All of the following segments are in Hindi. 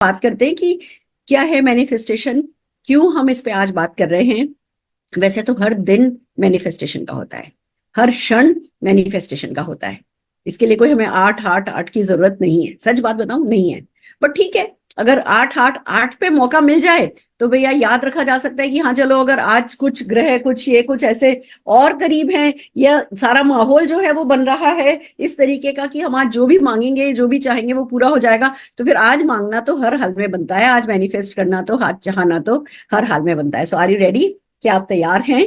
बात करते हैं कि क्या है मैनिफेस्टेशन, क्यों हम इस पे आज बात कर रहे हैं। वैसे तो हर दिन मैनिफेस्टेशन का होता है, हर क्षण मैनिफेस्टेशन का होता है। इसके लिए कोई हमें आठ आठ आठ की जरूरत नहीं है, सच बात बताऊं, नहीं है। बट ठीक है, अगर आठ आठ आठ पे मौका मिल जाए तो भैया याद रखा जा सकता है कि हाँ चलो, अगर आज कुछ ग्रह कुछ ये कुछ ऐसे और करीब हैं, या सारा माहौल जो है वो बन रहा है इस तरीके का कि हम आज जो भी मांगेंगे जो भी चाहेंगे वो पूरा हो जाएगा, तो फिर आज मांगना तो हर हाल में बनता है, आज मैनिफेस्ट करना तो, हाथ चाहना तो हर हाल में बनता है। सो आर यू रेडी? क्या आप तैयार हैं?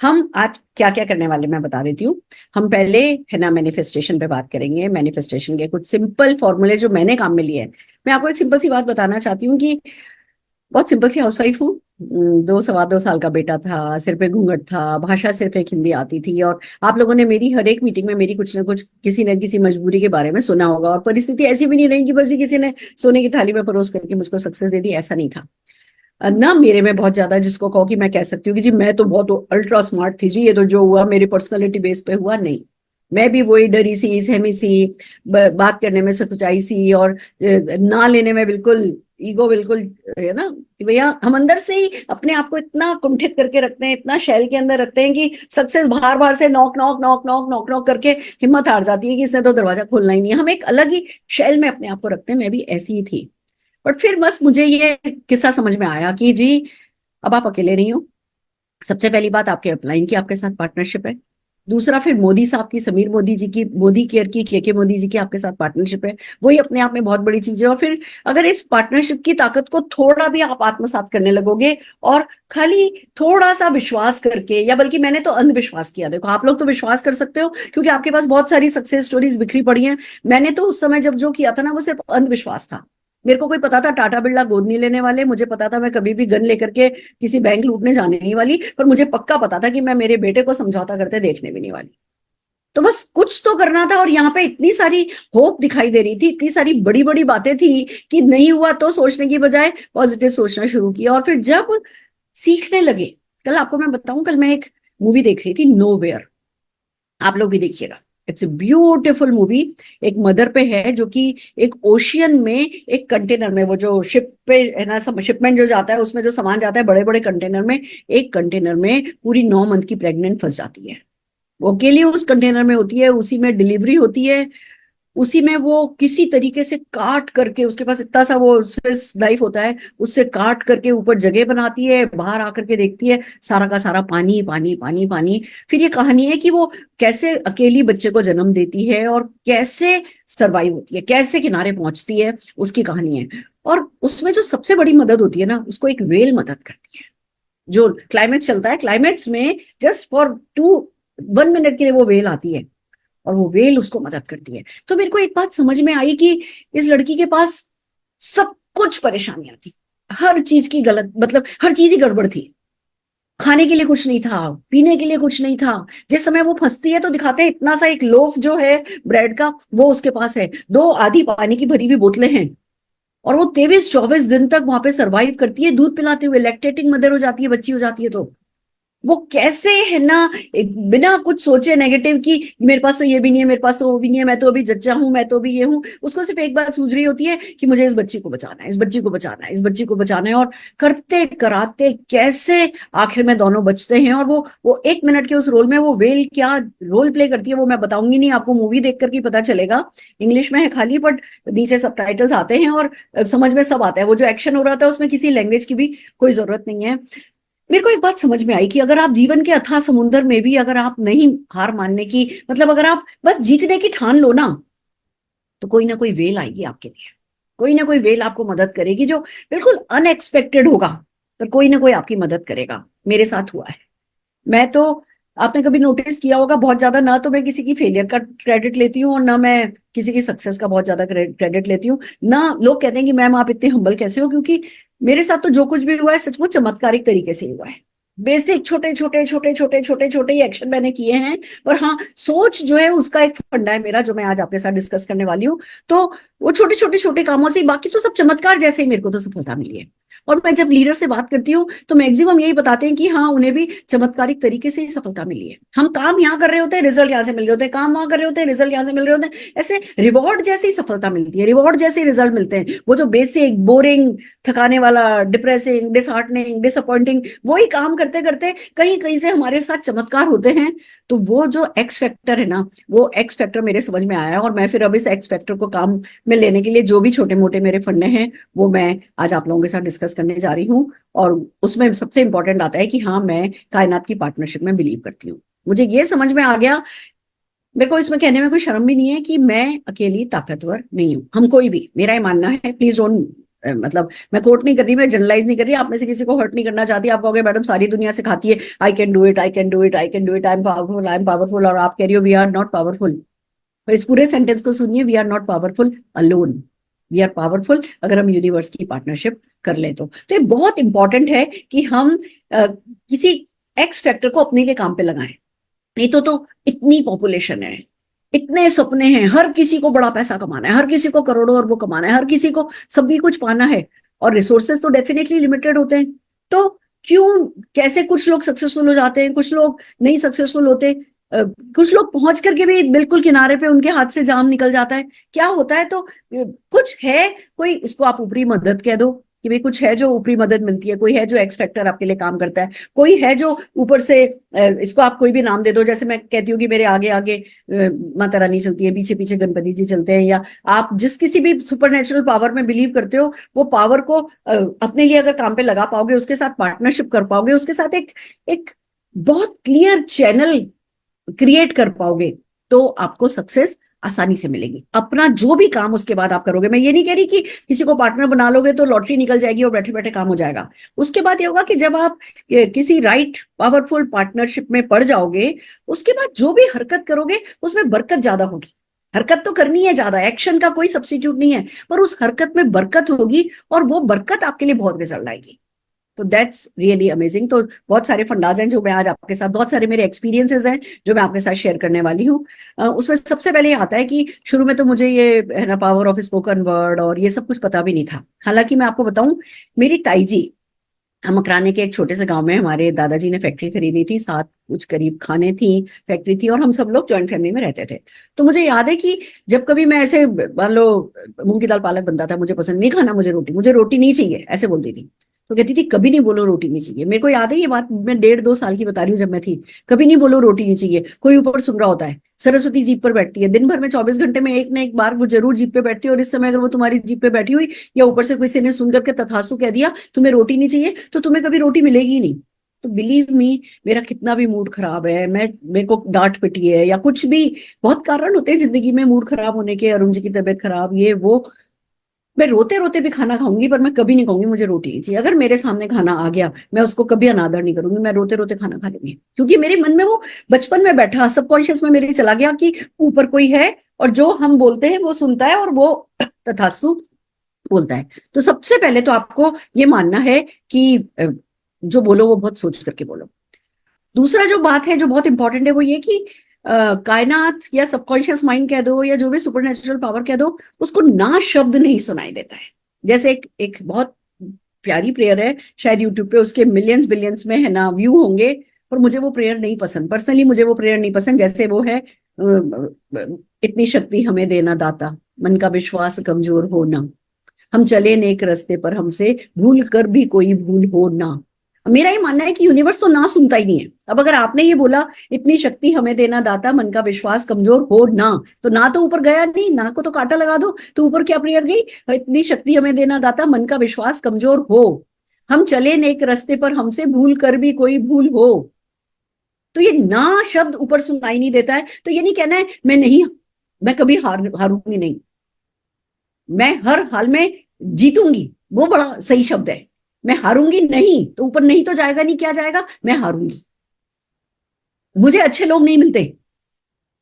हम आज क्या क्या करने वाले मैं बता देती हूँ। हम पहले है ना मैनिफेस्टेशन पे बात करेंगे, मैनिफेस्टेशन के कुछ सिंपल फॉर्मूले जो मैंने काम में लिए हैं। मैं आपको एक सिंपल सी बात बताना चाहती हूँ कि बहुत सिंपल सी हाउसवाइफ हूँ। 2 सवा 2 साल का बेटा था, सिर पे घूंघट था, भाषा सिर्फ एक हिंदी आती थी, और आप लोगों ने मेरी हर एक मीटिंग में मेरी कुछ ना कुछ किसी न किसी मजबूरी के बारे में सुना होगा। और परिस्थिति ऐसी भी नहीं रही कि बस ही किसी ने सोने की थाली में परोस करके मुझको सक्सेस दे दी, ऐसा नहीं था। ना मेरे में बहुत ज्यादा जिसको कहो कि मैं कह सकती हूँ कि जी मैं तो बहुत अल्ट्रा स्मार्ट थी, जी ये तो जो हुआ मेरी पर्सनालिटी बेस पे हुआ, नहीं। मैं भी वही डरी सी सहमी सी, बात करने में सकुचाई सी, और ना लेने में बिल्कुल ईगो, बिल्कुल है ना कि भैया हम अंदर से ही अपने आप को इतना कुंठित करके रखते हैं, इतना शैल के अंदर रखते हैं कि सक्सेस बाहर बाहर से knock knock knock knock knock knock करके हिम्मत हार जाती है कि इसने तो दरवाजा खोलना ही नहीं है। हम एक अलग ही शैल में अपने आप को रखते हैं, मैं भी ऐसी ही थी। बट फिर बस मुझे ये किस्सा समझ में आया कि जी अब आप अकेले नहीं हो। सबसे पहली बात, आपके अपलाइन की आपके साथ पार्टनरशिप है। दूसरा, फिर मोदी साहब की, समीर मोदी जी की, मोदी केयर की, के मोदी जी की आपके साथ पार्टनरशिप है। वही अपने आप में बहुत बड़ी चीज है। और फिर अगर इस पार्टनरशिप की ताकत को थोड़ा भी आप आत्मसात करने लगोगे, और खाली थोड़ा सा विश्वास करके, या बल्कि मैंने तो अंधविश्वास किया, देखो आप लोग तो विश्वास कर सकते हो क्योंकि आपके पास बहुत सारी सक्सेस स्टोरीज बिखरी पड़ी हैं। मैंने तो उस समय जब जो किया था ना, वो सिर्फ अंधविश्वास था। मेरे को कोई पता था टाटा बिरला गोद नहीं लेने वाले, मुझे पता था मैं कभी भी गन लेकर के किसी बैंक लूटने जाने नहीं वाली, पर मुझे पक्का पता था कि मैं मेरे बेटे को समझौता करते देखने भी नहीं वाली। तो बस कुछ तो करना था, और यहाँ पे इतनी सारी होप दिखाई दे रही थी, इतनी सारी बड़ी बड़ी बातें थी कि नहीं हुआ तो सोचने की बजाय पॉजिटिव सोचना शुरू किया। और फिर जब सीखने लगे, कल आपको मैं बताऊं, कल मैं एक मूवी देख रही थी, नोवेयर। आप लोग भी देखिएगा, इट्स ए ब्यूटिफुल मूवी। एक मदर पे है जो कि एक ओशियन में, एक कंटेनर में, वो जो शिप पे है ना, शिपमेंट जो जाता है उसमें जो सामान जाता है बड़े बड़े कंटेनर में, एक कंटेनर में पूरी 9 मंथ की प्रेग्नेंट फंस जाती है। वो अकेली उस कंटेनर में होती है, उसी में डिलीवरी होती है, उसी में वो किसी तरीके से काट करके, उसके पास इतना सा वो स्विस नाइफ होता है, उससे काट करके ऊपर जगह बनाती है, बाहर आकर के देखती है, सारा का सारा पानी पानी पानी पानी। फिर ये कहानी है कि वो कैसे अकेली बच्चे को जन्म देती है और कैसे सरवाइव होती है, कैसे किनारे पहुंचती है, उसकी कहानी है। और उसमें जो सबसे बड़ी मदद होती है ना, उसको एक वेल मदद करती है। जो क्लाइमेक्स चलता है, क्लाइमेक्स में जस्ट फॉर 1 मिनट के लिए वो वेल आती है, और वो वेल उसको मदद करती है। तो मेरे को एक बात समझ में आई कि इस लड़की के पास सब कुछ परेशानियां थी, हर चीज की गलत, मतलब हर चीज ही गड़बड़ थी। खाने के लिए कुछ नहीं था, पीने के लिए कुछ नहीं था। जिस समय वो फंसती है तो दिखाते हैं इतना सा एक लोफ जो है ब्रेड का, वो उसके पास है, 2 आधी पानी की भरी हुई बोतलें हैं, और वो 23-24 दिन तक वहां पे सरवाइव करती है, दूध पिलाते हुए। लैक्टेटिंग मदर हो जाती है, बच्ची हो जाती है। तो वो कैसे है ना, बिना कुछ सोचे नेगेटिव की, मेरे पास तो ये भी नहीं है, मेरे पास तो वो भी नहीं है, मैं तो अभी जच्चा हूं, मैं तो अभी ये हूं, उसको सिर्फ एक बात सूझ रही होती है कि मुझे इस बच्ची को बचाना है, इस बच्ची को बचाना है, इस बच्ची को बचाना है। और करते कराते कैसे आखिर में दोनों बचते हैं। और वो 1 मिनट के उस रोल में वो वेल क्या रोल प्ले करती है वो मैं बताऊंगी नहीं, आपको मूवी देख करके पता चलेगा। इंग्लिश में है खाली, बट नीचे सबटाइटल्स आते हैं और समझ में सब आता है। वो जो एक्शन हो रहा था उसमें किसी लैंग्वेज की भी कोई जरूरत नहीं है। मेरे को एक बात समझ में आई कि अगर आप जीवन के अथाह समुद्र में भी अगर आप नहीं हार मानने की, मतलब अगर आप बस जीतने की ठान लो ना, तो कोई ना कोई वेल आएगी आपके लिए। कोई ना कोई वेल आपको मदद करेगी, जो बिल्कुल अनएक्सपेक्टेड होगा, पर कोई ना कोई आपकी मदद करेगा। मेरे साथ हुआ है। मैं तो, आपने कभी नोटिस किया होगा, बहुत ज्यादा ना तो मैं किसी की फेलियर का क्रेडिट लेती हूँ, और ना मैं किसी की सक्सेस का बहुत ज्यादा क्रेडिट लेती हूँ। ना लोग कहते हैं कि मैम आप इतने हम्बल कैसे हो, क्योंकि मेरे साथ तो जो कुछ भी हुआ है सचमुच चमत्कारिक तरीके से हुआ है। बेसिक छोटे छोटे छोटे छोटे छोटे छोटे ही एक्शन मैंने किए हैं, पर हाँ सोच जो है उसका एक फंडा है मेरा, जो मैं आज आपके साथ डिस्कस करने वाली हूँ। तो वो छोटे छोटे छोटे कामों से, बाकी तो सब चमत्कार जैसे ही मेरे को तो सफलता मिली है। और मैं जब लीडर से बात करती हूँ तो मैक्सिमम यही बताते हैं कि हाँ, उन्हें भी चमत्कारिक तरीके से ही सफलता मिली है। हम काम यहाँ कर रहे होते हैं, रिजल्ट यहाँ से मिल रहे होते हैं, काम वहां कर रहे होते हैं, रिजल्ट यहाँ से मिल रहे होते हैं, ऐसे रिवॉर्ड जैसी सफलता मिलती है, रिवॉर्ड जैसे रिजल्ट मिलते हैं। वो जो बेसिक बोरिंग, थकाने वाला, डिप्रेसिंग, डिसहार्टनिंग, डिसअपॉइंटिंग, वही काम करते करते कहीं कहीं से हमारे साथ चमत्कार होते हैं। तो वो जो एक्स फैक्टर है ना, वो एक्स फैक्टर मेरे समझ में आया, और मैं फिर अब इस एक्स फैक्टर को काम में लेने के लिए जो भी छोटे मोटे मेरे फंडे हैं वो मैं आज आप लोगों के साथ डिस्कस करने जा रही हूँ। और उसमें सबसे इंपॉर्टेंट आता है कि हाँ, मैं कायनात की पार्टनरशिप में बिलीव करती हूँ। मुझे ये समझ में आ गया, मेरे को इसमें कहने में कोई शर्म भी नहीं है कि मैं अकेली ताकतवर नहीं हूँ। हम कोई भी, मेरा ये मानना है, प्लीज डोंट, मतलब मैं कोट नहीं कर रही, मैं जनरलाइज नहीं कर रही, आप में से किसी को हर्ट नहीं करना चाहती। आप कहोगे मैडम सारी दुनिया सिखाती है I can do it, I can do it, I can do it, I am powerful, I am powerful, और आप कह रही हो वी आर नॉट पावरफुल। पर इस पूरे सेंटेंस को सुनिए, we are not powerful alone, we are powerful अगर हम यूनिवर्स की पार्टनरशिप कर ले तो ये बहुत इंपॉर्टेंट है कि हम किसी एक्स फैक्टर को अपने लिए काम पे लगाएं। नहीं तो इतनी पॉपुलेशन है, इतने सपने हैं, हर किसी को बड़ा पैसा कमाना है, हर किसी को करोड़ों अरबों कमाना है, हर किसी को सभी कुछ पाना है, और रिसोर्सेज तो डेफिनेटली लिमिटेड होते हैं। तो क्यों, कैसे कुछ लोग सक्सेसफुल हो जाते हैं, कुछ लोग नहीं सक्सेसफुल होते, कुछ लोग पहुंच करके भी बिल्कुल किनारे पे उनके हाथ से जाम निकल जाता है, क्या होता है? तो कुछ है, कोई इसको आप ऊपरी मदद कह दो कि भाई कुछ है जो ऊपरी मदद मिलती है, कोई है जो एक्स फैक्टर आपके लिए काम करता है, कोई है जो ऊपर से, इसको आप कोई भी नाम दे दो, जैसे मैं कहती हूँ कि मेरे आगे आगे माता रानी चलती है, पीछे पीछे गणपति जी चलते हैं, या आप जिस किसी भी सुपर नेचुरल पावर में बिलीव करते हो, वो पावर को अपने लिए अगर काम पे लगा पाओगे, उसके साथ पार्टनरशिप कर पाओगे, उसके साथ एक एक बहुत क्लियर चैनल क्रिएट कर पाओगे, तो आपको सक्सेस आसानी से मिलेगी। अपना जो भी काम उसके बाद आप करोगे, मैं ये नहीं कह रही कि किसी को पार्टनर बना लोगे तो लॉटरी निकल जाएगी और बैठे बैठे काम हो जाएगा। उसके बाद ये होगा कि जब आप किसी राइट पावरफुल पार्टनरशिप में पड़ जाओगे, उसके बाद जो भी हरकत करोगे उसमें बरकत ज्यादा होगी। हरकत तो करनी है ज्यादा, एक्शन का कोई सब्स्टिट्यूट नहीं है, पर उस हरकत में बरकत होगी, और वो बरकत आपके लिए बहुत रिजल्ट आएगी। तो दैट्स रियली अमेजिंग। तो बहुत सारे फंडाज हैं जो मैं आज आपके साथ, बहुत सारे मेरे एक्सपीरियंसेस हैं जो मैं आपके साथ शेयर करने वाली हूँ। उसमें सबसे पहले ये आता है कि शुरू में तो मुझे ये है ना पावर ऑफ स्पोकन वर्ड और ये सब कुछ पता भी नहीं था। हालांकि मैं आपको बताऊं, मेरी ताई जी, हम मकराने के एक छोटे से गांव में हमारे दादाजी ने फैक्ट्री खरीदी थी, सात कुछ करीब खाने थी, फैक्ट्री थी, और हम सब लोग जॉइंट फैमिली में रहते थे। तो मुझे याद है कि जब कभी मैं ऐसे, मान लो मूंग की दाल पालक बनता था, मुझे पसंद नहीं खाना, मुझे रोटी नहीं चाहिए, ऐसे बोलती थी। तो कहती थी कभी नहीं बोलो रोटी नहीं चाहिए। मेरे को याद है ये बात, मैं 1.5-2 साल की बता रही हूँ जब मैं थी। कभी नहीं बोलो रोटी नहीं चाहिए। कोई ऊपर सुन रहा होता है, सरस्वती जीप पर बैठती है, दिन भर में 24 घंटे में एक ना एक बार वो जरूर जीप पे बैठती है, और इस समय अगर वो तुम्हारी जीप पे बैठी हुई, या ऊपर से किसी ने सुनकर के तथास्तु कह दिया तुम्हें रोटी नहीं चाहिए, तो तुम्हें कभी रोटी मिलेगी ही नहीं। तो बिलीव मी, मेरा कितना भी मूड खराब है, मेरे को डांट पिटी है या कुछ भी, बहुत कारण होते हैं जिंदगी में मूड खराब होने के, अरुण जी की तबीयत खराब, ये वो, मैं रोते रोते भी खाना खाऊंगी, पर मैं कभी नहीं कहूंगी मुझे रोटी नहीं चाहिए। अगर मेरे सामने खाना आ गया, मैं उसको कभी अनादर नहीं करूंगी, मैं रोते रोते खाना खा लूंगी, क्योंकि मेरे मन में वो बचपन में बैठा सबकॉन्शियस में मेरे चला गया कि ऊपर कोई है, और जो हम बोलते हैं वो सुनता है, और वो तथास्तु बोलता है। तो सबसे पहले तो आपको ये मानना है कि जो बोलो वो बहुत सोच करके बोलो। दूसरा जो बात है जो बहुत इंपॉर्टेंट है वो ये कि कायनात या सबकॉन्शियस माइंड कह दो या जो भी सुपरनेचुरल पावर कह दो, उसको ना शब्द नहीं सुनाई देता है। जैसे एक बहुत प्यारी प्रेयर है, शायद यूट्यूब पे उसके मिलियंस बिलियंस में है ना व्यू होंगे, पर मुझे वो प्रेयर नहीं पसंद, पर्सनली मुझे वो प्रेयर नहीं पसंद। जैसे वो है इतनी शक्ति हमें देना दाता, मन का विश्वास कमजोर हो ना, हम चले नेक रास्ते पर हमसे भूल कर भी कोई भूल हो ना। मेरा ये मानना है कि यूनिवर्स तो ना सुनता ही नहीं है। अब अगर आपने ये बोला इतनी शक्ति हमें देना दाता, मन का विश्वास कमजोर हो ना, तो ना तो ऊपर गया नहीं, ना को तो कांटा लगा दो, तो ऊपर क्या प्रेयर गई? इतनी शक्ति हमें देना दाता, मन का विश्वास कमजोर हो, हम चले नेक रास्ते पर हमसे भूल कर भी कोई भूल हो। तो ये ना शब्द ऊपर सुनाई नहीं देता है, तो ये नहीं कहना है मैं नहीं, मैं कभी हारूंगी नहीं, मैं हर हाल में जीतूंगी, वो बड़ा सही शब्द है। मैं हारूंगी नहीं, तो ऊपर नहीं तो जाएगा नहीं, क्या जाएगा? मैं हारूंगी। मुझे अच्छे लोग नहीं मिलते,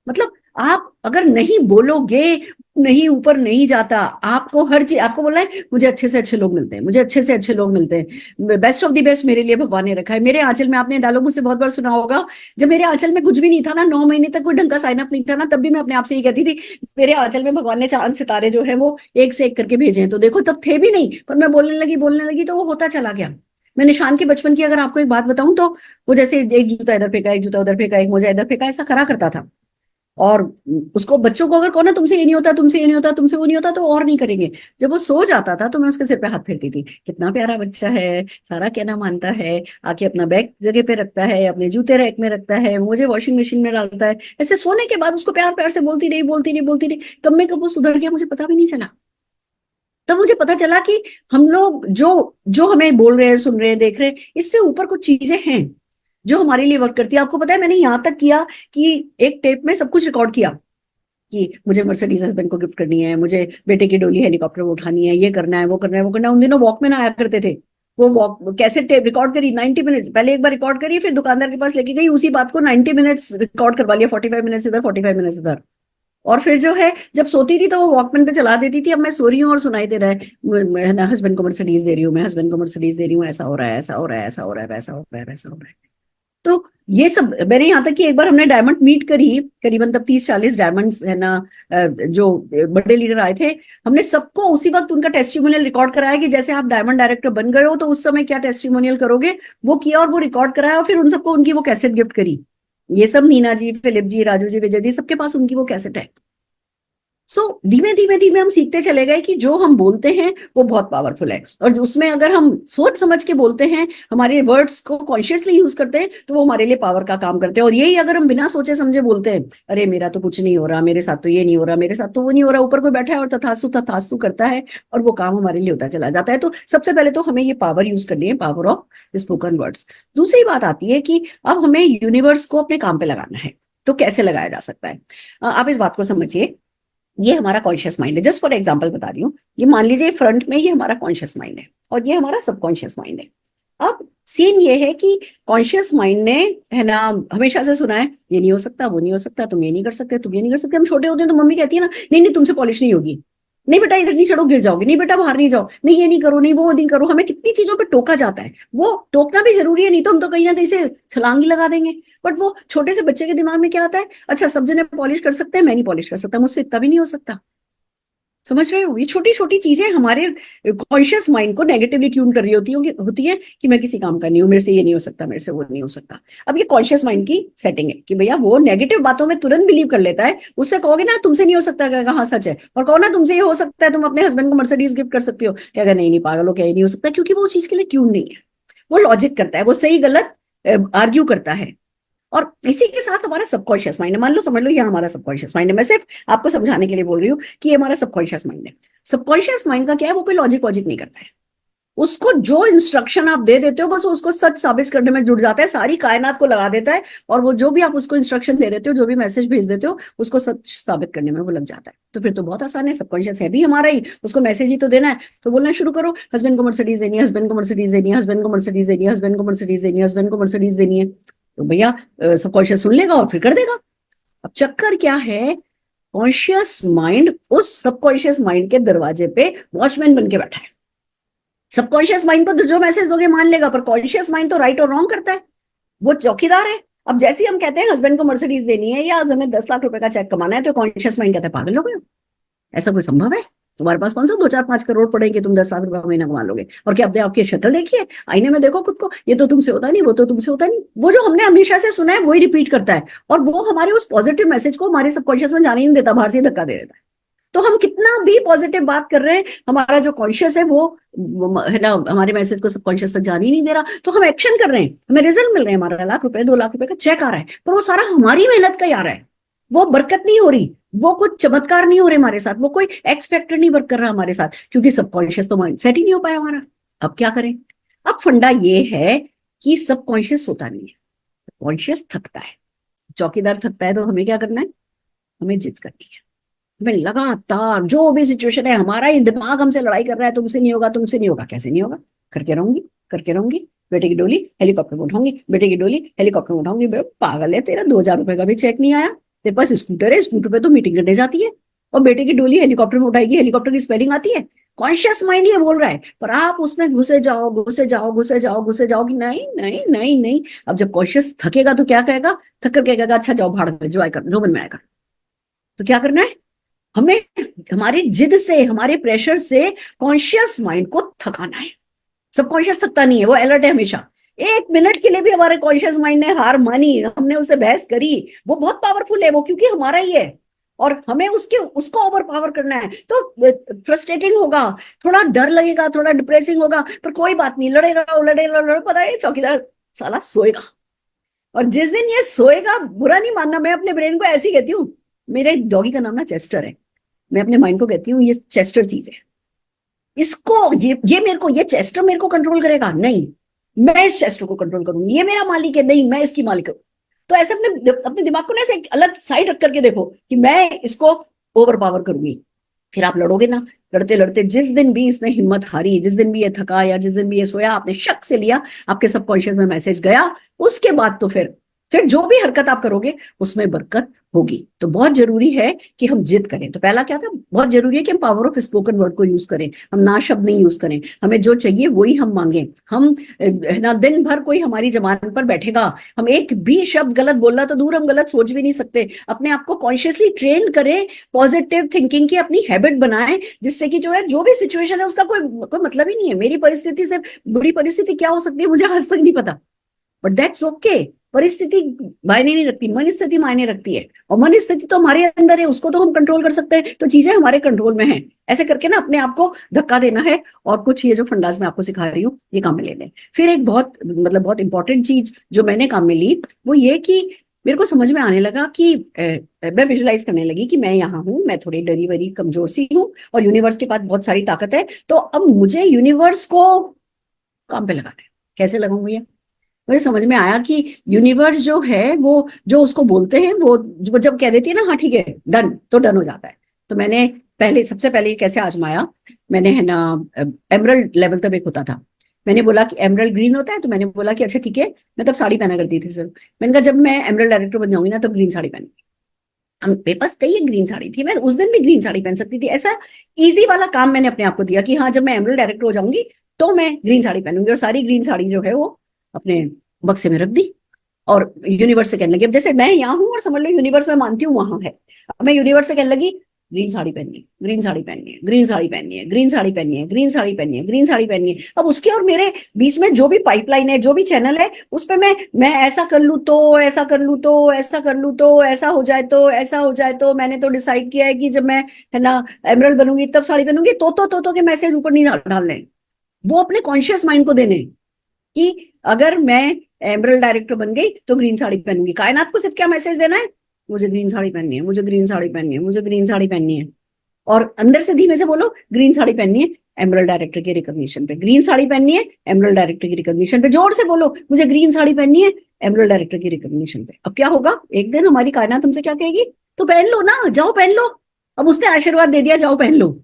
मतलब आप अगर नहीं बोलोगे, नहीं ऊपर नहीं जाता। आपको हर चीज, आपको बोलना है मुझे अच्छे से अच्छे लोग मिलते हैं, मुझे अच्छे से अच्छे लोग मिलते हैं, बेस्ट ऑफ द बेस्ट मेरे लिए भगवान ने रखा है। मेरे आंचल में, आपने डायलॉग मुझसे बहुत बार सुना होगा, जब मेरे आंचल में कुछ भी नहीं था ना, 9 महीने तक कोई ढंग का साइन अप नहीं था ना, तब भी मैं अपने आप से ये कहती थी मेरे आंचल में भगवान ने चांद सितारे जो है वो एक से एक करके भेजे हैं। तो देखो तब थे भी नहीं, पर मैं बोलने लगी तो वो होता चला गया। मैं निशान के बचपन की अगर आपको एक बात बताऊं तो वो जैसे एक जूता इधर फेंका, एक जूता उधर फेंका, एक मोजा इधर फेंका, ऐसा करा करता था। और उसको, बच्चों को अगर कहो ना तुमसे ये नहीं होता, तुमसे ये नहीं होता, तुमसे वो नहीं होता, तो और नहीं करेंगे। जब वो सो जाता था तो मैं उसके सिर पे हाथ फेरती थी, कितना प्यारा बच्चा है, सारा कहना मानता है, आके अपना बैग जगह पे रखता है, अपने जूते रैक में रखता है, मुझे वॉशिंग मशीन में डालता है। ऐसे सोने के बाद उसको प्यार प्यार से बोलती रही, बोलती रही, कब में कब वो सुधर गया मुझे पता भी नहीं चला। तब मुझे पता चला कि हम लोग जो जो हमें बोल रहे हैं, सुन रहे हैं, देख रहे हैं, इससे ऊपर कुछ चीजें हैं जो हमारे लिए वर्क करती है। आपको पता है मैंने यहां तक किया कि एक टेप में सब कुछ रिकॉर्ड किया कि मुझे मर्सिडीज हस्बैंड को गिफ्ट करनी है, मुझे बेटे की डोली हेलीकॉप्टर में उठानी है, ये करना है, वो करना है, वो करना है। उन दिनों वॉकमैन आया करते थे, वो वॉक कैसे टेप रिकॉर्ड करी 90 मिनट्स, पहले एक बार रिकॉर्ड करी, फिर दुकानदार के पास लेके गई, उसी बात को 90 मिनट्स रिकॉर्ड करवा लिया, 45 मिनट्स इधर, 45 मिनट्स इधर। और फिर जो है जब सोती थी तो वो वॉकमैन पे चला देती थी, अब मैं सो रही हूँ और सुनाई दे रहा है, मैं ना हस्बैंड को मर्सिडीज दे रही हूँ, मैं हस्बैंड को मर्सिडीज दे रही हूँ, ऐसा हो रहा है, ऐसा हो रहा है, ऐसा हो रहा है, वैसा हो रहा है, वैसा हो रहा है। तो ये सब मैंने, यहाँ तक कि एक बार हमने डायमंड मीट करी, करीबन तब 30-40 डायमंड्स है ना, जो बड़े लीडर आए थे, हमने सबको उसी वक्त उनका टेस्टिमोनियल रिकॉर्ड कराया कि जैसे आप डायमंड डायरेक्टर बन गए हो तो उस समय क्या टेस्टिमोनियल करोगे, वो किया और वो रिकॉर्ड कराया, और फिर उन सबको उनकी वो कैसेट गिफ्ट करी। ये सब नीना जी, फिलिप जी, राजू जी, विजय जी, सबके पास उनकी वो कैसेट है। सो धीमे धीमे धीमे हम सीखते चले गए कि जो हम बोलते हैं वो बहुत पावरफुल है, और उसमें अगर हम सोच समझ के बोलते हैं, हमारे वर्ड्स को कॉन्शियसली यूज करते हैं, तो वो हमारे लिए पावर का काम करते हैं। और यही अगर हम बिना सोचे समझे बोलते हैं, अरे मेरा तो कुछ नहीं हो रहा, मेरे साथ तो ये नहीं हो रहा, मेरे साथ तो वो नहीं हो रहा, ऊपर कोई बैठा है और तथास्तु तथास्तु करता है, और वो काम हमारे लिए होता चला जाता है। तो सबसे पहले तो हमें ये पावर यूज करनी है, पावर ऑफ स्पोकन वर्ड्स। दूसरी बात आती है कि अब हमें यूनिवर्स को अपने काम पे लगाना है, तो कैसे लगाया जा सकता है। आप इस बात को समझिए, ये हमारा कॉन्शियस माइंड है, जस्ट फॉर एग्जांपल बता रही हूँ। ये मान लीजिए फ्रंट में ये हमारा कॉन्शियस माइंड है और ये हमारा सबकॉन्शियस माइंड है। अब सीन ये है कि कॉन्शियस माइंड ने, है ना, हमेशा से सुना है ये नहीं हो सकता, वो नहीं हो सकता, तुम ये नहीं कर सकते, तुम ये नहीं कर सकते। हम छोटे होते हैं तो मम्मी कहती है ना, नहीं नहीं तुमसे पॉलिश नहीं होगी, नहीं बेटा इधर नहीं चढ़ो गिर जाओगे, नहीं बेटा बाहर नहीं जाओ, नहीं ये नहीं करो, नहीं वो नहीं करो। हमें कितनी चीजों पे टोका जाता है, वो टोकना भी जरूरी है, नहीं तो हम तो कहीं ना कहीं से छलांग ही लगा देंगे। बट वो छोटे से बच्चे के दिमाग में क्या आता है, अच्छा सब जने पॉलिश कर सकते हैं, मैं नहीं पॉलिश कर सकता, मुझसे इतना भी नहीं हो सकता। समझ रहे हो, ये छोटी छोटी चीजें हमारे कॉन्शियस माइंड को नेगेटिवली ट्यून कर रही होती है कि मैं किसी काम का नहीं हूं, मेरे से ये नहीं हो सकता, मेरे से वो नहीं हो सकता। अब ये कॉन्शियस माइंड की सेटिंग है कि भैया वो नेगेटिव बातों में तुरंत बिलीव कर लेता है। उससे कहोगे ना तुमसे नहीं हो सकता, कहेगा हाँ सच है, और कहो ना तुमसे ये हो सकता है, तुम अपने हस्बैंड को मर्सिडीज गिफ्ट कर सकती हो, कहेगा नहीं नहीं पागल हो क्या, ये नहीं हो सकता, क्योंकि वो उस चीज के लिए ट्यून नहीं है। वो लॉजिक करता है, वो सही गलत आर्ग्यू करता है। और इसी के साथ हमारा सबकॉन्शियस माइंड है, मान लो समझ लो ये हमारा सबकॉन्शियस माइंड है, मैं सिर्फ आपको समझाने के लिए बोल रही हूँ कि ये हमारा सबकॉन्शियस माइंड है। सबकॉन्शियस माइंड का क्या है, वो कोई लॉजिक वॉजिक नहीं करता है। उसको जो इंस्ट्रक्शन आप दे देते हो बस उसको सच साबित करने में जुट जाता है, सारी कायनात को लगा देता है, और वो जो भी आप उसको इंस्ट्रक्शन दे देते हो, जो भी मैसेज भेज देते हो, उसको सच साबित करने में वो लग जाता है। तो फिर तो बहुत आसान है, सबकॉन्शियस है भी हमारा ही, उसको मैसेज ही तो देना है। तो बोलना शुरू करो, हस्बैंड को मर्सिडीज देनी है, हस्बैंड को मर्सिडीज देनी है, हस्बैंड को मर्सिडीज देनी है, हस्बैंड को मर्सिडीज देनी है, हस्बैंड को मर्सिडीज देनी है। तो भैया सबकॉन्शियस सुन लेगा और फिर कर देगा। अब चक्कर क्या है, कॉन्शियस माइंड उस सबकॉन्शियस माइंड के दरवाजे पे वॉचमैन बन के बैठा है। सबकॉन्शियस माइंड को तो जो मैसेज दोगे मान लेगा, पर कॉन्शियस माइंड तो राइट और रॉन्ग करता है, वो चौकीदार है। अब जैसे ही हम कहते हैं हस्बैंड को मर्सिडीज देनी है या हमें 10 लाख रुपए का चेक कमाना है, तो कॉन्शियस माइंड कहता है पागल हो गए हो, ऐसा कोई संभव है, तुम्हारे पास कौन सा 2 4 5 करोड़ पड़ेंगे, तुम 10 लाख रुपए महीना कमा लोगे, और क्या अपने आपकी शक्ल देखिए, आईने में देखो खुद को, ये तो तुमसे होता नहीं, वो तो तुमसे होता नहीं। वो जो हमने हमेशा से सुना है वही रिपीट करता है, और वो हमारे उस पॉजिटिव मैसेज को हमारे सबकॉन्शियस में जाने ही नहीं देता, बाहर से धक्का दे देता है। तो हम कितना भी पॉजिटिव बात कर रहे हैं, हमारा जो कॉन्शियस है वो है ना, हमारे मैसेज को सबकॉन्शियस तक जाने ही नहीं दे रहा। तो हम एक्शन कर रहे हैं, हमें रिजल्ट मिल रहे हैं, हमारा 1 लाख रुपए 2 लाख रुपए का चेक आ रहा है, पर वो सारा हमारी मेहनत का ही आ रहा है। वो बरकत नहीं हो रही, वो कुछ चमत्कार नहीं हो रहे हमारे साथ, वो कोई एक्स फैक्टर नहीं वर्क कर रहा हमारे साथ, क्योंकि सबकॉन्शियस तो माइंड सेट ही नहीं हो पाया हमारा। अब क्या करें। अब फंडा ये है कि सबकॉन्शियस सोता नहीं है, कॉन्शियस थकता है। चौकीदार थकता है तो हमें क्या करना है, हमें जिद करनी है। हमें लगातार जो भी सिचुएशन है, हमारा ही दिमाग हमसे लड़ाई कर रहा है, तुमसे नहीं होगा, तुमसे नहीं होगा, कैसे नहीं होगा, करके रहूंगी, करके रहूंगी, बेटे की डोली हेलीकॉप्टर में उठाऊंगी, बेटे की डोली हेलीकॉप्टर में उठाऊंगी। पागल है, तेरा 2 हजार रुपए का भी चेक नहीं आया, तेरे पास स्कूटर है, स्कूटर पे तो मीटिंग करने जाती है, और बेटे की डोली हेलीकॉप्टर में उठाएगी, हेलीकॉप्टर की स्पेलिंग आती है? कॉन्शियस माइंड ये बोल रहा है, पर आप उसमें घुसे जाओ घुसे जाओ घुसे जाओ घुसे जाओ कि नहीं नहीं नहीं नहीं। अब जब कॉन्शियस थकेगा तो क्या कहेगा? थक कर क्या कहेगा? अच्छा जाओ भाड़ में, जो आए कर, जो मन में आएगा। तो क्या करना है हमें? हमारी जिद से, हमारे प्रेशर से कॉन्शियस माइंड को थकाना है। सबकॉन्शियस थकता नहीं है, वो अलर्ट है हमेशा। एक मिनट के लिए भी हमारे कॉन्शियस माइंड ने हार मानी, हमने उससे बहस करी, वो बहुत पावरफुल है वो, क्योंकि हमारा ही है और हमें उसके उसको ओवर पावर करना है, तो फ्रस्ट्रेटिंग होगा, थोड़ा डर लगेगा, थोड़ा डिप्रेसिंग होगा, पर कोई बात नहीं, लड़ेगा लड़ेगा लड़ेगा, पता है चौकीदार साला सोएगा। और जिस दिन ये सोएगा, बुरा नहीं मानना, मैं अपने ब्रेन को ऐसे ही कहती हूँ, मेरे डॉगी का नाम ना चेस्टर है, मैं अपने माइंड को कहती हूँ ये चेस्टर चीज है, इसको ये मेरे को, ये चेस्टर मेरे को कंट्रोल करेगा नहीं, मैं इस चेस्टर को कंट्रोल करूंगी, ये मेरा मालिक है नहीं, मैं इसकी मालिक हूं। तो ऐसे अपने अपने दिमाग को ना ऐसे एक अलग साइड रख करके देखो कि मैं इसको ओवर पावर करूंगी। फिर आप लड़ोगे ना, लड़ते लड़ते जिस दिन भी इसने हिम्मत हारी, जिस दिन भी ये थका, या जिस दिन भी ये सोया, आपने शक से लिया, आपके सबकॉन्शियस में मैसेज गया, उसके बाद तो फिर जो भी हरकत आप करोगे उसमें बरकत होगी। तो बहुत जरूरी है कि हम जिद करें। तो पहला क्या था, बहुत जरूरी है कि हम पावर ऑफ स्पोकन वर्ड को यूज करें, हम ना शब्द नहीं यूज करें, हमें जो चाहिए वही हम मांगे। हम ना दिन भर कोई हमारी जबान पर बैठेगा, हम एक भी शब्द गलत बोलना तो दूर, हम गलत सोच भी नहीं सकते। अपने आप को कॉन्शियसली ट्रेन करें, पॉजिटिव थिंकिंग की अपनी हैबिट बनाएं, जिससे कि जो है, जो भी सिचुएशन है उसका कोई कोई मतलब ही नहीं है। मेरी परिस्थिति से बुरी परिस्थिति क्या हो सकती है मुझे आज तक नहीं पता, बट दैट्स ओके। परिस्थिति मायने नहीं रखती, मन स्थिति मायने रखती है, और मन स्थिति तो हमारे अंदर है, उसको तो हम कंट्रोल कर सकते हैं, तो चीजें हमारे कंट्रोल में हैं। ऐसे करके ना अपने आप को धक्का देना है, और कुछ ये जो फंडास मैं आपको सिखा रही हूँ ये काम में लेने। फिर एक बहुत बहुत इंपॉर्टेंट चीज जो मैंने काम में ली, वो ये कि मेरे को समझ में आने लगा कि मैं विजुलाइज करने लगी कि मैं यहाँ हूँ, मैं थोड़ी डरी वरी कमजोर सी हूँ, और यूनिवर्स के पास बहुत सारी ताकत है, तो अब मुझे यूनिवर्स को काम पे लगाना है। कैसे लगाऊंगी? मुझे समझ में आया कि यूनिवर्स जो है, वो जो उसको बोलते हैं, वो जब कह देती है ना हाँ ठीक है डन, तो डन हो जाता है। तो मैंने सबसे पहले कैसे आजमाया, मैंने है ना एमरल्ड लेवल तक एक होता था, मैंने बोला कि एमरल्ड ग्रीन होता है, तो मैंने बोला कि अच्छा ठीक है, मैं तब साड़ी पहना करती थी सर, मैंने कहा जब मैं एमरल्ड डायरेक्टर बन जाऊंगी ना तब ग्रीन साड़ी पहनूंगी। मेरे पास कई एक ग्रीन साड़ी थी, मैं उस दिन भी ग्रीन साड़ी पहन सकती थी। ऐसा इजी वाला काम मैंने अपने आप को दिया कि हाँ जब मैं एमरल्ड डायरेक्टर हो जाऊंगी तो मैं ग्रीन साड़ी पहनूंगी, और सारी ग्रीन साड़ी जो है वो अपने बक्से में रख दी, और यूनिवर्स से कहने लगी, अब जैसे मैं यहाँ हूँ और समझ लो यूनिवर्स में मानती हूँ वहां है, अब मैं यूनिवर्स से कहने लगी ग्रीन साड़ी पहननी है, ग्रीन साड़ी पहननी है, ग्रीन साड़ी पहननी है, ग्रीन साड़ी पहननी है, ग्रीन साड़ी पहननी है, ग्रीन साड़ी पहननी है। अब उसके और मेरे बीच में जो भी पाइपलाइन है, जो भी चैनल है, उस पर मैं ऐसा कर लूँ तो ऐसा कर लूँ तो ऐसा कर लूँ तो ऐसा हो जाए तो ऐसा हो जाए, तो मैंने तो डिसाइड किया है कि जब मैं है ना एमरल्ड बनूंगी तब साड़ी पहनूंगी, तो के मैसेज ऊपर नहीं डालने, वो अपने कॉन्शियस माइंड को देने कि अगर मैं एमरल्ड डायरेक्टर बन गई तो ग्रीन साड़ी पहनूंगी। कायनात को सिर्फ क्या मैसेज देना है, मुझे ग्रीन साड़ी पहननी है, मुझे ग्रीन साड़ी पहननी है, मुझे ग्रीन साड़ी पहननी है, और अंदर से धीमे से बोलो ग्रीन साड़ी पहननी है एमरल्ड डायरेक्टर के रिकॉग्निशन पे, ग्रीन साड़ी पहननी है एमरल्ड डायरेक्टर की रिकॉग्निशन पे, जोर से बोलो मुझे ग्रीन साड़ी पहननी है एमरल्ड डायरेक्टर की रिकॉग्निशन पे। अब क्या होगा, एक दिन हमारी कायनात हमसे क्या कहेगी, तो पहन लो ना, जाओ पहन लो। अब उसने आशीर्वाद दे दिया, जाओ पहन लो।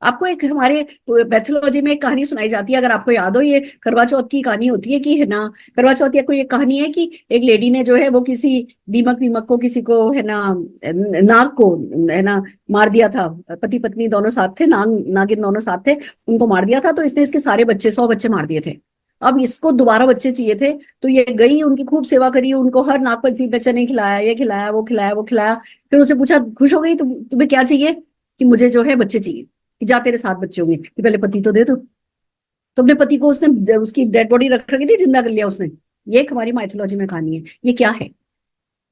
आपको एक हमारे पैथोलॉजी में एक कहानी सुनाई जाती है, अगर आपको याद हो, ये करवा चौथ की कहानी होती है कि है ना, करवा चौथ या कोई एक कहानी है कि एक लेडी ने जो है वो किसी दीमक वीमक को, किसी को है ना, नाग को है ना मार दिया था, पति पत्नी दोनों साथ थे, नागिन दोनों साथ थे, उनको मार दिया था, तो इसने इसके सारे बच्चे 100 बच्चे मार दिए थे। अब इसको दोबारा बच्चे चाहिए थे, तो ये गई, उनकी खूब सेवा करी, उनको हर नाग पंचमी बच्चे ने खिलाया, ये खिलाया वो खिलाया वो खिलाया। फिर उसे पूछा, खुश हो गई, तुम्हें क्या चाहिए? कि मुझे जो है बच्चे चाहिए। कि जा तेरे 7 बच्चे होंगे, कि पहले पति तो दे दो। तो अपने पति को उसने, उसकी डेड बॉडी रख रखी थी, जिंदा कर लिया उसने। ये एक हमारी माइथोलॉजी में कहानी है। ये क्या है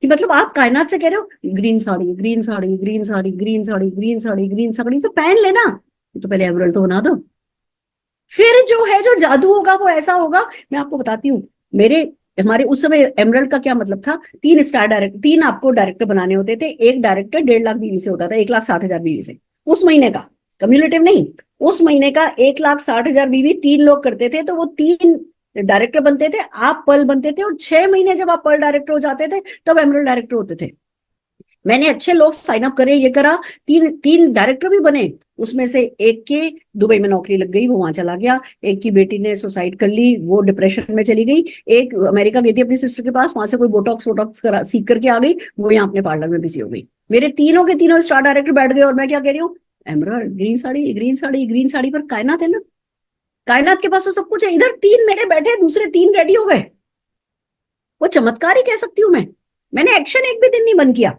कि मतलब आप कायनात से कह रहे हो green sari green sari green sari green sari green sari green sari, तो पहन लेना, तो पहले एमरल्ड तो बना दो। फिर जो है जो जादू होगा वो ऐसा होगा, मैं आपको बताती हूँ। मेरे हमारे उस समय एमरल्ड का क्या मतलब था, 3 स्टार डायरेक्टर, 3 आपको डायरेक्टर बनाने होते थे, एक डायरेक्टर 1.5 लाख बीवी से होता था, 1,60,000 बीवी से उस महीने का, कम्युलेटिव नहीं, उस महीने का 1,60,000 बीवी 3 लोग करते थे, तो वो 3 डायरेक्टर बनते थे, आप पर्ल बनते थे, और 6 महीने जब आप पर्ल डायरेक्टर हो जाते थे तब एमरल्ड डायरेक्टर होते थे। मैंने अच्छे लोग साइन अप करे, ये करा, तीन तीन डायरेक्टर भी बने, उसमें से एक के दुबई में नौकरी लग गई, वो वहां चला गया, एक की बेटी ने सुसाइड कर ली, वो डिप्रेशन में चली गई, एक अमेरिका गई थी अपनी सिस्टर के पास, वहां से कोई बोटॉक्स वोटॉक्स करा सीख करके आ गई, वो यहाँ अपने पार्लर में बिजी हो गई। मेरे तीनों के तीनों स्टार डायरेक्टर बैठ गए और मैं क्या कह रही हूँ, emerald green sari, green sari, green sari, पर कायनात है ना, कायनात के पास तो सब कुछ है, इधर तीन मेरे बैठे, दूसरे तीन रेडी हो गए। वो चमत्कार ही कह सकती हूँ मैं। मैंने एक्शन एक भी दिन नहीं बंद किया,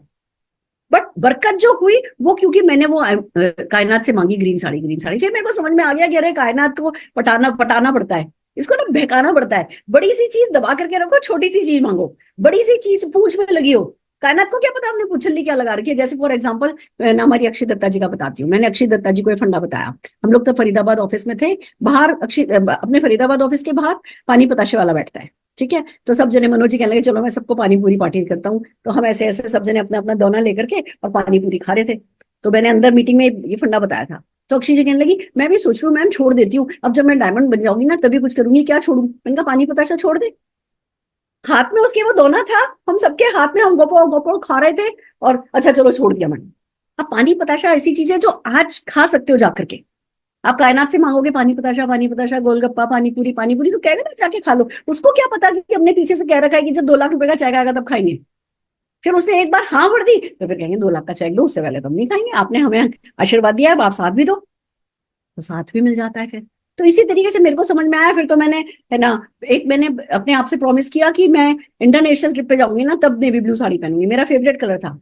बट बरकत जो हुई वो क्योंकि मैंने वो कायनात से मांगी ग्रीन साड़ी, ग्रीन साड़ी। फिर मेरे को समझ में आ गया कि अरे कायनात को पटाना पटाना पड़ता है, इसको ना बहकाना पड़ता है। बड़ी सी चीज दबा करके रखो, छोटी सी चीज मांगो, बड़ी सी चीज पूंछ में लगी हो। कायनात को क्या पता हमने पूछली क्या लगा रखी है। जैसे फॉर एग्जाम्पल ना हमारी अक्षय दत्ता जी का बताती हूँ, मैंने अक्षय दत्ता जी को ये फंडा बताया। हम लोग तो फरीदाबाद ऑफिस में थे, बाहर अक्षय अपने फरीदाबाद ऑफिस के बाहर पानी पताशे वाला बैठता है, ठीक है। तो सब जने, मनोज जी कहने लगे चलो मैं सबको पानी पूरी पार्टी करता हूँ। तो हम ऐसे ऐसे सब जने अपना अपना दोना लेकर के और पानी पूरी खा रहे थे। तो मैंने अंदर मीटिंग में ये फंडा बताया था। तो अक्षय जी कहने लगी मैं भी सोच रही हूँ मैम छोड़ देती हूँ, अब जब मैं डायमंड बन जाऊंगी ना तभी कुछ करूंगी, क्या छोड़ू। मैंने कहा पानी पताशा छोड़ दे। हाथ में उसके वो दोना था, हम सबके हाथ में, हम गोपो गोपो खा रहे थे, और अच्छा चलो छोड़ दिया मैंने। अब पानी पताशा ऐसी चीज है जो आज खा सकते हो जाकर के। आप कायनात से मांगोगे पानी पताशा गोलगप्पा पानी पूरी तो कहेगा ना जाके खा लो। उसको क्या पता कि हमने पीछे से कह रखा है कि जब 2 लाख रुपए का चेक आएगा तब खाएंगे। फिर उसने एक बार हाँ भर दी तो फिर कहेंगे 2 लाख का चेक दो, उससे पहले तो हम नहीं खाएंगे, आपने हमें आशीर्वाद दिया है, अब आप साथ भी दो। तो साथ भी मिल जाता है फिर। तो इसी तरीके से मेरे को समझ में आया फिर, तो मैंने, है ना, एक मैंने अपने आप से प्रॉमिस किया कि मैं इंटरनेशनल ट्रिप पे जाऊंगी ना तब नेवी ब्लू साड़ी पहनूंगी, मेरा फेवरेट कलर था।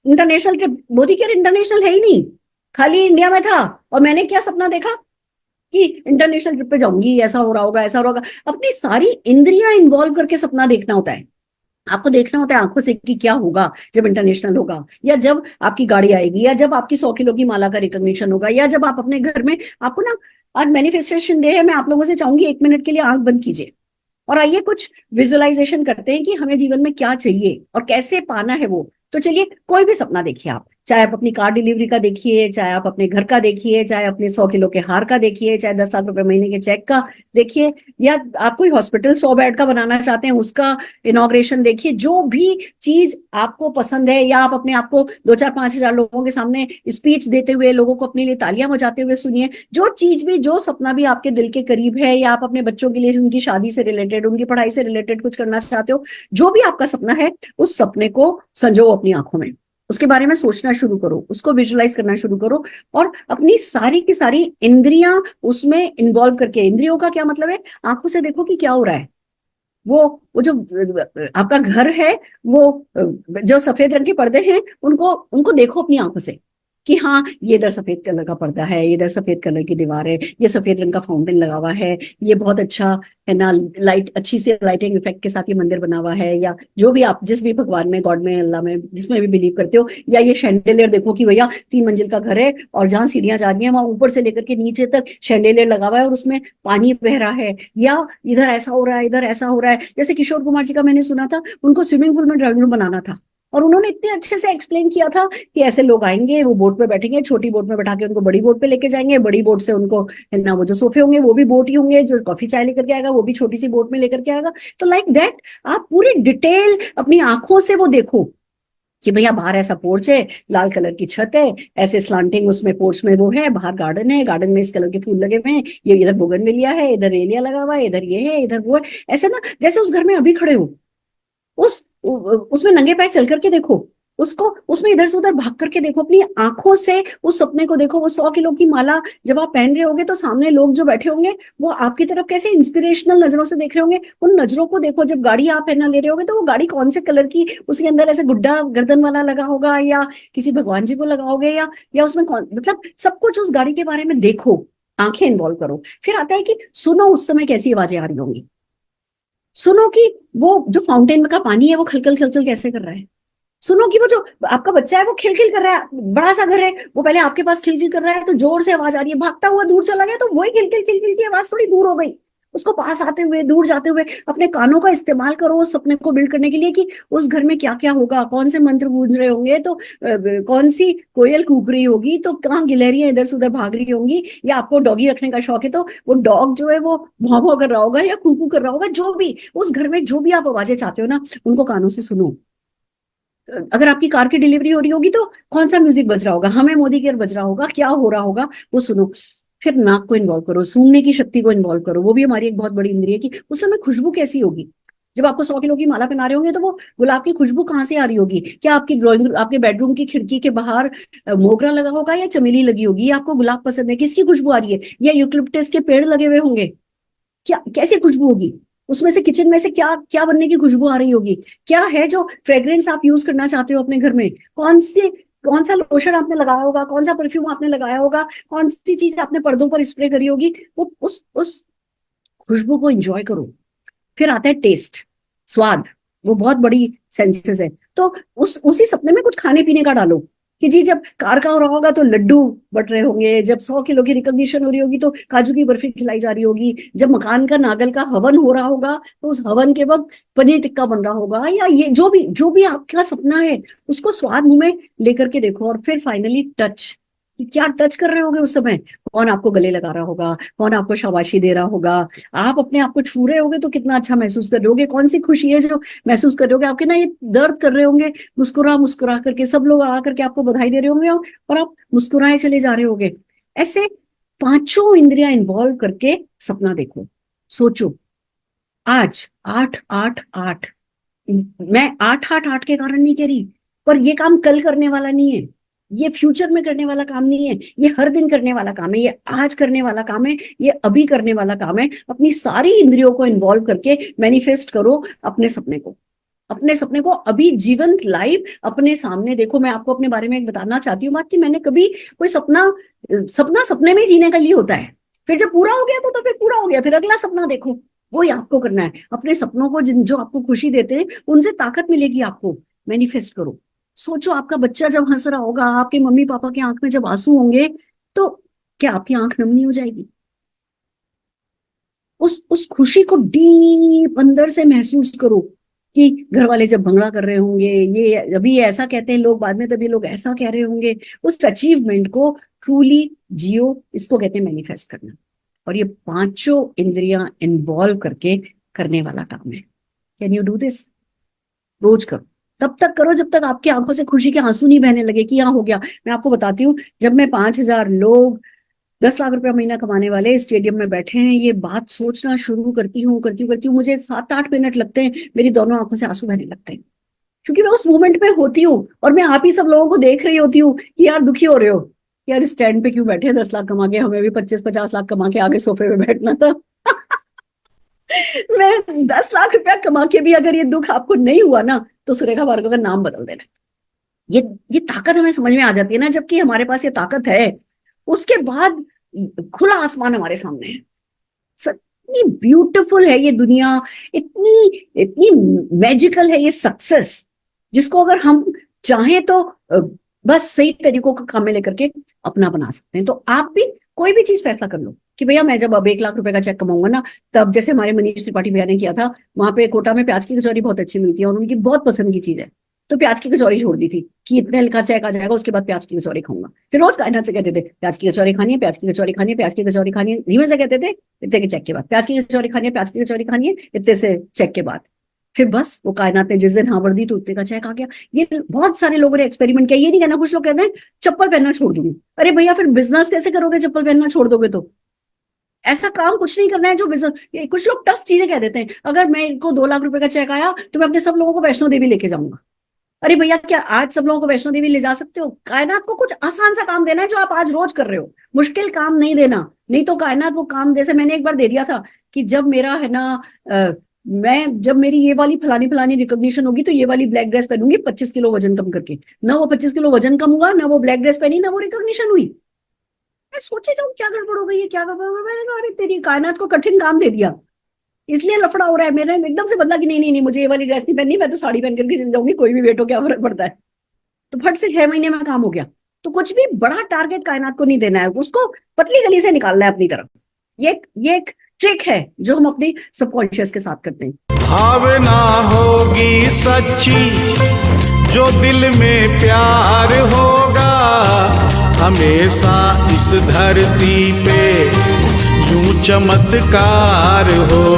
International trip, Modi care international है ही नहीं, खाली इंडिया में था। और मैंने क्या सपना देखा कि इंटरनेशनल ट्रिप पे जाऊंगी, ऐसा हो रहा होगा, ऐसा हो रहा होगा। अपनी सारी इंद्रियां इन्वॉल्व करके सपना देखना होता है। आपको देखना होता है आंखों से कि क्या होगा जब इंटरनेशनल होगा, या जब आपकी गाड़ी आएगी, या जब आपकी 100 किलो की माला का रिकॉग्निशन होगा, या जब आप अपने घर में, आपको ना, आज मैनिफेस्टेशन डे है, मैं आप लोगों से चाहूंगी 1 मिनट के लिए आंख बंद कीजिए और आइए कुछ विजुअलाइजेशन करते हैं कि हमें जीवन में क्या चाहिए और कैसे पाना है वो। तो चलिए कोई भी सपना देखिए आप, चाहे आप अपनी कार डिलीवरी का देखिए, चाहे आप अपने घर का देखिए, चाहे अपने 100 किलो के हार का देखिए, चाहे 10 लाख रुपए महीने के चेक का देखिए, या आप कोई हॉस्पिटल 100 बेड का बनाना चाहते हैं उसका इनॉग्रेशन देखिए। जो भी चीज आपको पसंद है, या आप अपने आप को 2 4 5 हजार लोगों के सामने स्पीच देते हुए लोगों को अपने लिए तालियां बजाते हुए सुनिए। जो चीज भी, जो सपना भी आपके दिल के करीब है, या आप अपने बच्चों के लिए उनकी शादी से रिलेटेड, उनकी पढ़ाई से रिलेटेड कुछ करना चाहते हो, जो भी आपका सपना है, उस सपने को संजो अपनी आंखों में, उसके बारे में सोचना शुरू करो, उसको विजुलाइज करना शुरू करो, और अपनी सारी की सारी इंद्रियां उसमें इन्वॉल्व करके। इंद्रियों का क्या मतलब है, आंखों से देखो कि क्या हो रहा है। वो जो आपका घर है, वो जो सफेद रंग के पर्दे हैं, उनको उनको देखो अपनी आंखों से कि हाँ ये इधर सफेद कलर का पर्दा है, इधर सफेद कलर की दीवार है, ये सफेद रंग का फाउंटेन लगा हुआ है, ये बहुत अच्छा, है ना, लाइट अच्छी से लाइटिंग इफेक्ट के साथ ये मंदिर बना हुआ है। या जो भी आप जिस भी भगवान में, गॉड में, अल्लाह में, जिसमें भी बिलीव करते हो, या ये शैंडेलियर देखो कि भैया 3 मंजिल का घर है और जहाँ सीढ़ियां जा रही है वहां ऊपर से लेकर के नीचे तक शैंडेलियर लगा हुआ है और उसमें पानी बह रहा है, या इधर ऐसा हो रहा है, इधर ऐसा हो रहा है। जैसे किशोर कुमार जी का मैंने सुना था, उनको स्विमिंग पूल में ड्राइंग रूम बनाना था, और उन्होंने इतने अच्छे से एक्सप्लेन किया था कि ऐसे लोग आएंगे, वो बोट पे बैठेंगे, छोटी बोट में बैठा के उनको बड़ी बोट पे लेके जाएंगे, बड़ी बोट से उनको, है ना, वो जो सोफे होंगे वो भी बोट ही होंगे, जो कॉफी चाय लेकर के आएगा वो भी छोटी सी बोट में लेकर के आएगा। तो लाइक दैट आप पूरी डिटेल अपनी आंखों से वो देखो कि भैया बाहर ऐसा पोर्च है, लाल कलर की छत है, ऐसे स्लांटिंग उसमें पोर्च में वो है, बाहर गार्डन है, गार्डन में इस कलर के फूल लगे हुए हैं, ये इधर बोगनविलिया है, इधर एलिया लगा हुआ है, इधर ये है, इधर वो है। ऐसे ना जैसे उस घर में अभी खड़े हो, उसमें नंगे पैर चल करके देखो उसको, उसमें इधर से उधर भाग करके देखो, अपनी आंखों से उस सपने को देखो। वो 100 किलो की माला जब आप पहन रहे होगे तो सामने लोग जो बैठे होंगे वो आपकी तरफ कैसे इंस्पिरेशनल नजरों से देख रहे होंगे, उन नजरों को देखो। जब गाड़ी आप पहना ले रहे होगे तो वो गाड़ी कौन से कलर की, उसके अंदर ऐसे गुड्डा गर्दन वाला लगा होगा, या किसी भगवान जी को लगाओगे, या उसमें कौन, मतलब सब कुछ उस गाड़ी के बारे में देखो, आंखें इन्वॉल्व करो। फिर आता है कि सुनो उस समय कैसी आवाजें आ रही होंगी, सुनो कि वो जो फाउंटेन का पानी है वो खलखल खलखल कैसे कर रहा है, सुनो कि वो जो आपका बच्चा है वो खिलखिल कर रहा है, बड़ा सा घर है, वो पहले आपके पास खिलखिल कर रहा है तो जोर से आवाज आ रही है, भागता हुआ दूर चला गया तो वही खिलखिल खिलखिल की आवाज थोड़ी दूर हो गई। उसको पास आते हुए, दूर जाते हुए अपने कानों का इस्तेमाल करो उस सपने को बिल्ड करने के लिए कि उस घर में क्या क्या होगा, कौन से मंत्र गूंज रहे होंगे, तो कौन सी कोयल कूक रही होगी, तो कहाँ गिलहरियां इधर से उधर भाग रही होंगी, या आपको डॉगी रखने का शौक है तो वो डॉग जो है वो भौं भौं कर रहा होगा या कूकू कर रहा होगा। जो भी उस घर में जो भी आप आवाजें चाहते हो ना, उनको कानों से सुनो। अगर आपकी कार की डिलीवरी हो रही होगी तो कौन सा म्यूजिक बज रहा होगा, हमें मोदी केयर बज रहा होगा, क्या हो रहा होगा वो सुनो। फिर नाक को इन्वॉल्व करो, सूंघने की शक्ति को इन्वॉल्व करो, वो भी हमारी एक बहुत बड़ी इंद्रिय है कि उस समय खुशबू कैसी होगी। जब आपको 100 किलो की माला पहना रहे होंगे तो वो गुलाब की खुशबू कहाँ से आ रही होगी? क्या आपकी ड्राइंग, आपके बेडरूम की खिड़की के बाहर मोगरा लगा होगा या चमेली लगी होगी, या आपको गुलाब पसंद है, किसकी खुशबू आ रही है? या यूकलिप्टस के पेड़ लगे हुए होंगे, क्या कैसी खुशबू होगी? उसमें से किचन में से क्या क्या बनने की खुशबू आ रही होगी? क्या है जो फ्रेग्रेंस आप यूज करना चाहते हो अपने घर में? कौन सा लोशन आपने लगाया होगा, कौन सा परफ्यूम आपने लगाया होगा, कौन सी चीज आपने पर्दों पर स्प्रे करी होगी? वो उस खुशबू को एंजॉय करो। फिर आता है टेस्ट, स्वाद, वो बहुत बड़ी सेंसेस है। तो उसी सपने में कुछ खाने पीने का डालो कि जी जब कार का हो रहा होगा तो लड्डू बट रहे होंगे, जब 100 किलो की रिकॉग्निशन हो रही होगी तो काजू की बर्फी खिलाई जा रही होगी, जब मकान का नागल का हवन हो रहा होगा तो उस हवन के वक्त पनीर टिक्का बन रहा होगा, या ये जो भी आपका सपना है उसको स्वाद मुंह में लेकर के देखो। और फिर फाइनली टच, कि क्या टच कर रहे होगे उस समय, कौन आपको गले लगा रहा होगा, कौन आपको शाबाशी दे रहा होगा, आप अपने आप को छू रहे होगे तो कितना अच्छा महसूस कर रहे होगे, कौन सी खुशी है जो महसूस कर रहे होगे, आपके ना ये दर्द कर रहे होंगे, मुस्कुरा मुस्कुरा करके सब लोग आ करके आपको बधाई दे रहे होंगे और आप मुस्कुराए चले जा रहे होगे। ऐसे पांचों इंद्रियां इन्वॉल्व करके सपना देखो, सोचो। आज 8 8 8, मैं 8 8 8 के कारण नहीं कह रही, पर ये काम कल करने वाला नहीं है, ये फ्यूचर में करने वाला काम नहीं है, ये हर दिन करने वाला काम है, ये आज करने वाला काम है, ये अभी करने वाला काम है। अपनी सारी इंद्रियों को इन्वॉल्व करके मैनिफेस्ट करो अपने सपने को, अपने सपने को अभी जीवंत लाइव अपने सामने देखो। मैं आपको अपने बारे में एक बताना चाहती हूँ बात, कि मैंने कभी कोई सपना सपने में जीने का लिए होता है, फिर जब पूरा हो गया तो फिर पूरा हो गया, फिर अगला सपना देखो। वही आपको करना है, अपने सपनों को जो आपको खुशी देते हैं उनसे ताकत मिलेगी आपको। मैनिफेस्ट करो, सोचो आपका बच्चा जब हंस रहा होगा, आपके मम्मी पापा की आंख में जब आंसू होंगे, तो क्या आपकी आंख नम नहीं हो जाएगी? उस खुशी को डीप अंदर से महसूस करो कि घर वाले जब भंगड़ा कर रहे होंगे, ये अभी ऐसा कहते हैं लोग, बाद में तभी लोग ऐसा कह रहे होंगे, उस अचीवमेंट को ट्रूली जियो। इसको कहते हैं मैनिफेस्ट करना। और ये पांचों इंद्रियां इन्वॉल्व करके करने वाला काम है। Can you do this? रोज करो, तब तक करो जब तक आपकी आंखों से खुशी के आंसू नहीं बहने लगे कि यहाँ हो गया। मैं आपको बताती हूँ, जब मैं 5,000 लोग 10 लाख रुपया महीना कमाने वाले स्टेडियम में बैठे हैं, ये बात सोचना शुरू करती हूँ, मुझे 7 8 मिनट लगते हैं, मेरी दोनों आंखों से आंसू बहने लगते हैं, क्योंकि मैं उस मोमेंट में होती हूँ और मैं आप ही सब लोगों को देख रही होती हूँ कि यार दुखी हो रहे हो, यार स्टैंड पे क्यों बैठे हैं 10 लाख कमा के, हमें भी 25 50 लाख कमा के आगे सोफे पे बैठना था। मैं 10 लाख रुपया कमा के भी अगर ये दुख आपको नहीं हुआ ना, तो सुरेखा भार्गव का नाम बदल देना। ये ताकत हमें समझ में आ जाती है ना, जबकि हमारे पास ये ताकत है, उसके बाद खुला आसमान हमारे सामने है। इतनी ब्यूटीफुल है ये दुनिया, इतनी इतनी मैजिकल है ये सक्सेस, जिसको अगर हम चाहें तो बस सही तरीकों का काम में लेकर के अपना बना सकते हैं। तो आप भी कोई भी चीज फैसला कर लो कि भैया मैं जब अब 1 लाख रुपए का चेक कमाऊंगा ना, तब जैसे हमारे मनीष त्रिपाठी भैया ने किया था, वहां पे कोटा में प्याज की कचौरी बहुत अच्छी मिलती है और उनकी बहुत पसंद की चीज है, तो प्याज की कचौरी छोड़ दी थी कि इतने का चेक आ जाएगा उसके बाद प्याज की कचौरी खाऊंगा। फिर रोज कायनात से कहते थे प्याज की कचौरी खानी है, प्याज की कचौरी खानी है, प्याज की कचौरी खानी है, धीमे से कहते थे इतने के चेक के बाद, प्याज की कचौरी खानी है, प्याज की कचौरी खानी है, इतने से चेक के बाद। फिर बस वो कायनात ने जिस दिन हाँ भर दी तो उतने का चेक आ गया। ये बहुत सारे लोगों ने एक्सपेरिमेंट किया। ये नहीं कहना, कुछ लोग कहते हैं चप्पल पहनना छोड़ दूंगी, अरे भैया फिर बिजनेस कैसे करोगे चप्पल पहनना छोड़ दोगे? तो ऐसा काम कुछ नहीं करना है जो बिजनेस। कुछ लोग टफ चीजें कह देते हैं, अगर मेरे को 2 लाख रुपए का चेक आया तो मैं अपने सब लोगों को वैष्णो देवी लेके जाऊंगा। अरे भैया क्या आज सब लोगों को वैष्णो देवी ले जा सकते हो? कायनात को कुछ आसान सा काम देना है जो आप आज रोज कर रहे हो, मुश्किल काम नहीं देना, नहीं तो कायनात वो काम, जैसे मैंने एक बार दे दिया था कि जब मेरा है ना जब मेरी ये वाली फलानी फलानी रिकॉग्निशन होगी तो ये वाली ब्लैक ड्रेस पहनूंगी 25 किलो वजन कम करके। ना वो 25 किलो वजन कम हुआ, ना वो ब्लैक ड्रेस पहनी, ना वो रिकॉग्निशन हुई। मैं सोचे जाऊँ क्या गड़बड़ हो गई है, क्या गड़बड़ हो गई? मैंने कहा अरे तेरी कायनात को कठिन काम दे दिया, इसलिए लफड़ा हो रहा है। मैंने एकदम से बदला कि नहीं नहीं नहीं, मुझे ये वाली ड्रेस नहीं पहननी, मैं तो साड़ी पहन करके चल जाऊंगी, कोई भी वेट हो क्या फर्क पड़ता है। तो फट से 6 महीने में काम हो गया। तो कुछ भी बड़ा टारगेट कायनात को नहीं देना है, उसको पतली गली से निकालना है अपनी तरफ। ये एक ट्रिक है जो हम अपनी सबकॉन्शियस के साथ करते हैं। भावना होगी सच्ची जो दिल में प्यार होगा, हमेशा इस धरती पे यूं चमत्कार हो।